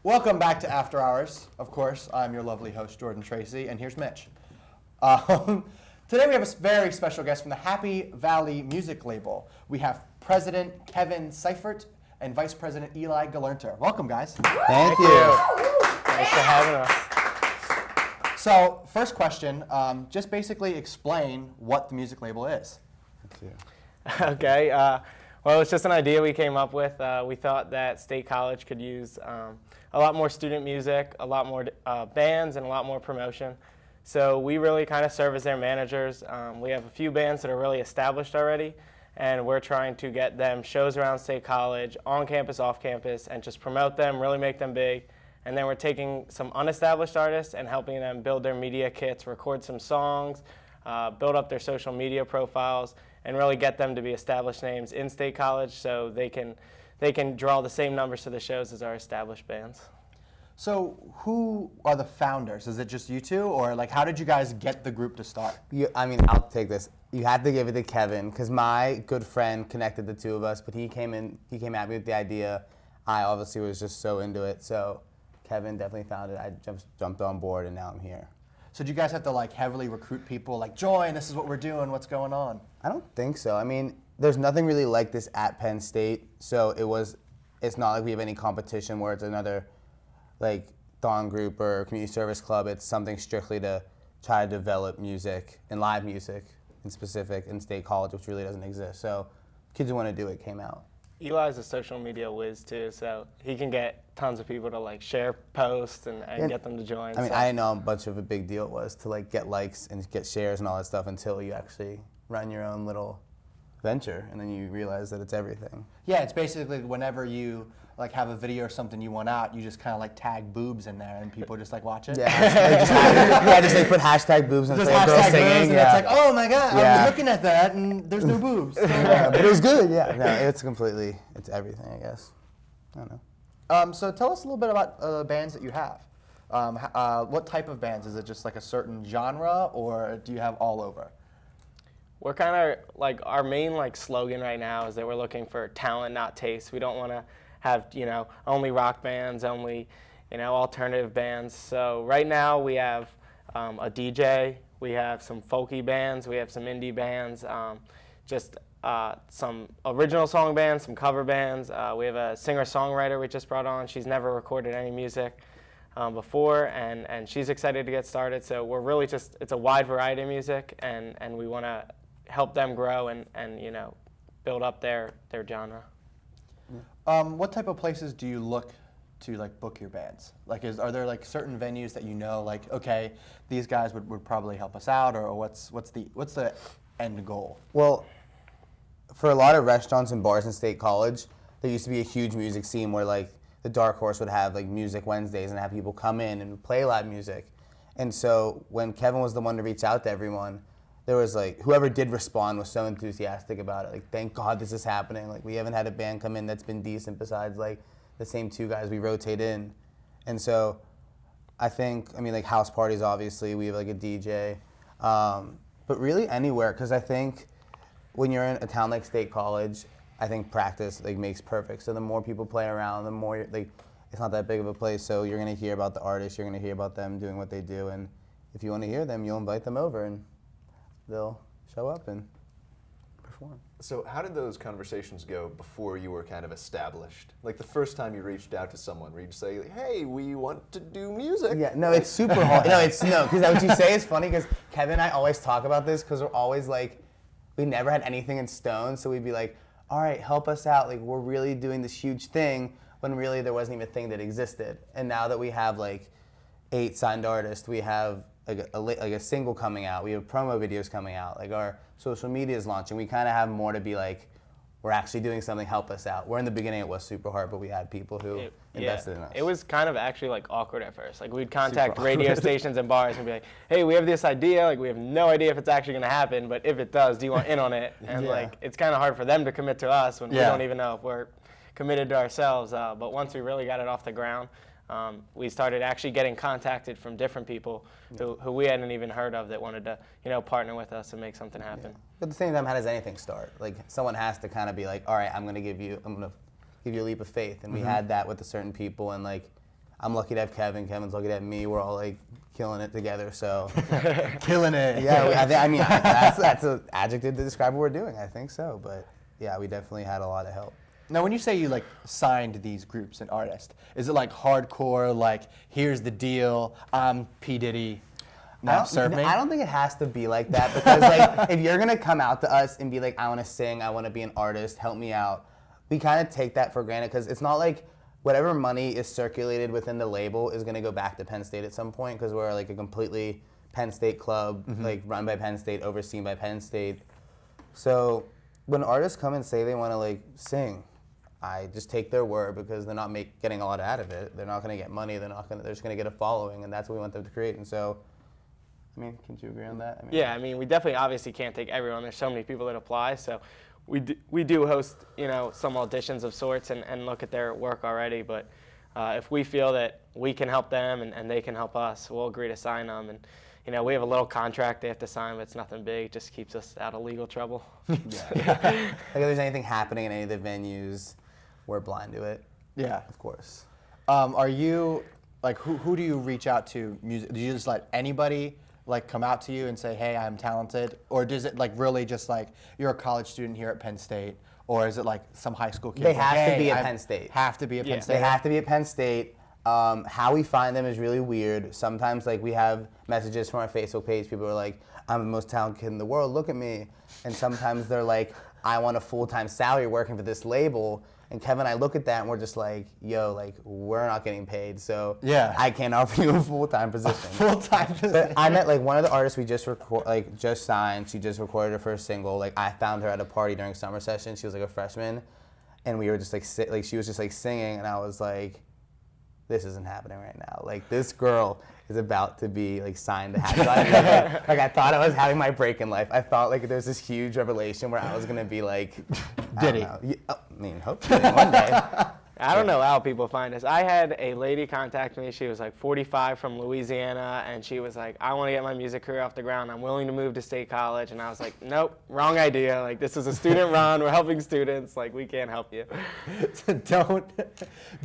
Welcome back to After Hours. Of course, I'm your lovely host, Jordan Tracy, and here's Mitch. Today we have a very special guest from the Happy Valley music label. We have President Kevin Seifert and Vice President Eli Gelernter. Welcome, guys. Thank you. Thanks for having us. So, first question, just basically explain what the music label is. Okay. Well, it's just an idea we came up with. We thought that State College could use a lot more student music, a lot more bands, and a lot more promotion. So we really kind of serve as their managers. We have a few bands that are really established already, and we're trying to get them shows around State College, on campus, off campus, and just promote them, really make them big. And then we're taking some unestablished artists and helping them build their media kits, record some songs, build up their social media profiles, and really get them to be established names in State College so they can draw the same numbers to the shows as our established bands. So who are the founders? Is it just you two, or like how did you guys get the group to start? I'll take this. You had to give it to Kevin because my good friend connected the two of us, but he came at me with the idea. I obviously was just so into it, so Kevin definitely found it. I jumped on board, and now I'm here. So do you guys have to like heavily recruit people, like join, this is what we're doing, what's going on? I don't think so. I mean, there's nothing really like this at Penn State, so it's not like we have any competition where it's another like Dawn Group or Community Service Club. It's something strictly to try to develop music and live music in specific in State College, which really doesn't exist. So kids who want to do it came out. Eli's a social media whiz too, so he can get tons of people to like share posts and get them to join. I mean, I didn't know how much of a big deal it was to like get likes and get shares and all that stuff until you actually run your own little venture, and then you realize that it's everything. Yeah, it's basically whenever you like have a video or something you want out, you just kind of like tag boobs in there, and people just like watch it. Yeah, just like put hashtag boobs and say girl singing. Yeah. It's like, oh my god, I'm looking at that and there's no boobs. Yeah, but it was good. Yeah, no, it's everything, I guess. I don't know. So tell us a little bit about the bands that you have. What type of bands? Is it just like a certain genre, or do you have all over? We're kind of like, our main like slogan right now is that we're looking for talent, not taste. We don't want to have, only rock bands, only, alternative bands. So right now we have a DJ, we have some folky bands, we have some indie bands, some original song bands, some cover bands. We have a singer-songwriter we just brought on. She's never recorded any music before, and she's excited to get started. So we're really it's a wide variety of music, and we want to help them grow and build up their genre. What type of places do you look to like book your bands? Like, are there like certain venues that like, okay, these guys would probably help us out, or what's the end goal? Well, for a lot of restaurants and bars in State College, there used to be a huge music scene where like the Dark Horse would have like Music Wednesdays and have people come in and play live music. And so when Kevin was the one to reach out to everyone, there was like, whoever did respond was so enthusiastic about it. Like, thank God this is happening. Like, we haven't had a band come in that's been decent besides like the same two guys we rotate in. And so I mean, like house parties, obviously, we have like a DJ. But really anywhere, because I think when you're in a town like State College, I think practice like makes perfect. So the more people play around, the more like, it's not that big of a place. So you're gonna hear about the artists, you're gonna hear about them doing what they do. And if you wanna hear them, you'll invite them over and they'll show up and perform. So how did those conversations go before you were kind of established? Like the first time you reached out to someone, where you'd say, hey, we want to do music? Yeah, no, it's super hard. Because what you say is funny, because Kevin and I always talk about this, because we're always like, we never had anything in stone, so we'd be like, all right, help us out. Like, we're really doing this huge thing, when really there wasn't even a thing that existed. And now that we have like 8 signed artists, we have like a single coming out, we have promo videos coming out, like our social media is launching. We kind of have more to be like, we're actually doing something, help us out. Where in the beginning it was super hard, but we had people who invested in us. It was kind of actually like awkward at first. Like we'd contact radio stations and bars and be like, hey, we have this idea, like we have no idea if it's actually gonna happen, but if it does, do you want in on it? And like, it's kind of hard for them to commit to us when we don't even know if we're committed to ourselves. But once we really got it off the ground, we started actually getting contacted from different people who we hadn't even heard of that wanted to, partner with us and make something happen. Yeah. But at the same time, how does anything start? Like, someone has to kind of be like, all right, I'm gonna give you a leap of faith. And we had that with certain people, and like, I'm lucky to have Kevin. Kevin's lucky to have me. We're all like killing it together. So Killing it. yeah, I mean that's an adjective to describe what we're doing. I think so, but yeah, we definitely had a lot of help. Now, when you say you like signed these groups and artists, is it like hardcore? Like, here's the deal. I'm P Diddy. Now serve me. I don't think it has to be like that because like if you're gonna come out to us and be like, I want to sing, I want to be an artist, help me out, we kind of take that for granted because it's not like whatever money is circulated within the label is gonna go back to Penn State at some point because we're like a completely Penn State club, like run by Penn State, overseen by Penn State. So when artists come and say they want to like sing, I just take their word because they're not getting a lot out of it. They're not gonna get money. They're just gonna get a following, and that's what we want them to create. And so. I mean, can't you agree on that? Yeah, I mean, we definitely obviously can't take everyone. There's so many people that apply, so we do host, some auditions of sorts and look at their work already. But if we feel that we can help them and they can help us, we'll agree to sign them. And we have a little contract they have to sign, but it's nothing big. Just keeps us out of legal trouble. Like if there's anything happening in any of the venues, we're blind to it. Yeah. Of course. Are you like who do you reach out to? Music? Do you just let anybody like come out to you and say, hey, I'm talented? Or does it like really just like you're a college student here at Penn State? Or is it like some high school kid? They like, have to hey, be at Penn State. Have to be at Penn State. They have to be at Penn State. How we find them is really weird. Sometimes like we have messages from our Facebook page. People are like, I'm the most talented kid in the world, look at me. And sometimes they're like, I want a full-time salary working for this label. And Kevin and I look at that and we're just like, yo, like we're not getting paid, so yeah. I can't offer you a full-time position. Full-time position. But I met like one of the artists we just signed. She just recorded her first single. Like I found her at a party during summer session. She was like a freshman, and we were just like she was just like singing, and I was like, this isn't happening right now. Like this girl is about to be like signed to Happy Valley. Like I thought I was having my break in life. I thought like there was this huge revelation where I was gonna be like Diddy. I mean, hopefully one day. I don't know how people find us. I had a lady contact me. She was like 45 from Louisiana, and she was like, I want to get my music career off the ground. I'm willing to move to State College. And I was like, nope, wrong idea. Like, this is a student run. We're helping students. Like, we can't help you.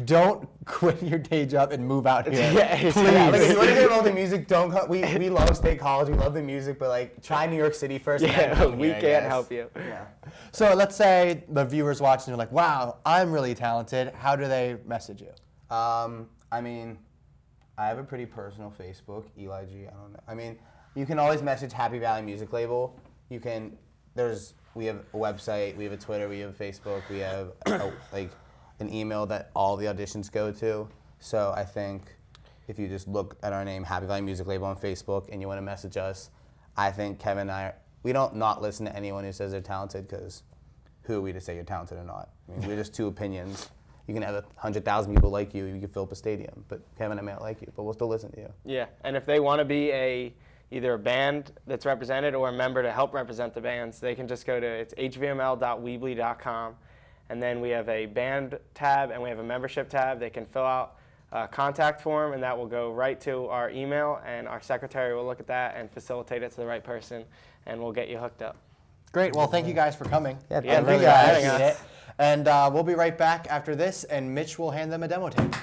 Don't quit your day job and move out here. Yeah, please. Yeah, like, if you want to get involved in music, don't come. We love State College. We love the music, but like try New York City first. and then Yeah, come we here, I can't guess. help you. Yeah. So let's say the viewers watching are like, wow, I'm really talented. How do they message you? I mean, I have a pretty personal Facebook, Eli G. I don't know. I mean, you can always message Happy Valley Music Label. You can. We have a website, we have a Twitter, we have a Facebook, we have an email that all the auditions go to. So I think if you just look at our name, Happy Valley Music Label on Facebook, and you want to message us, I think Kevin and I, we don't not listen to anyone who says they're talented, because who are we to say you're talented or not? I mean, we're just two opinions. You can have 100,000 people like you can fill up a stadium, but Kevin and I may not like you, but we'll still listen to you. Yeah, and if they want to be either a band that's represented or a member to help represent the bands, they can just go to, it's hvml.weebly.com, and then we have a band tab and we have a membership tab. They can fill out a contact form, and that will go right to our email, and our secretary will look at that and facilitate it to the right person, and we'll get you hooked up. Great. Well, thank you guys for coming. Yeah, Yeah, thank thanks you for guys. having us. And we'll be right back after this, and Mitch will hand them a demo tape.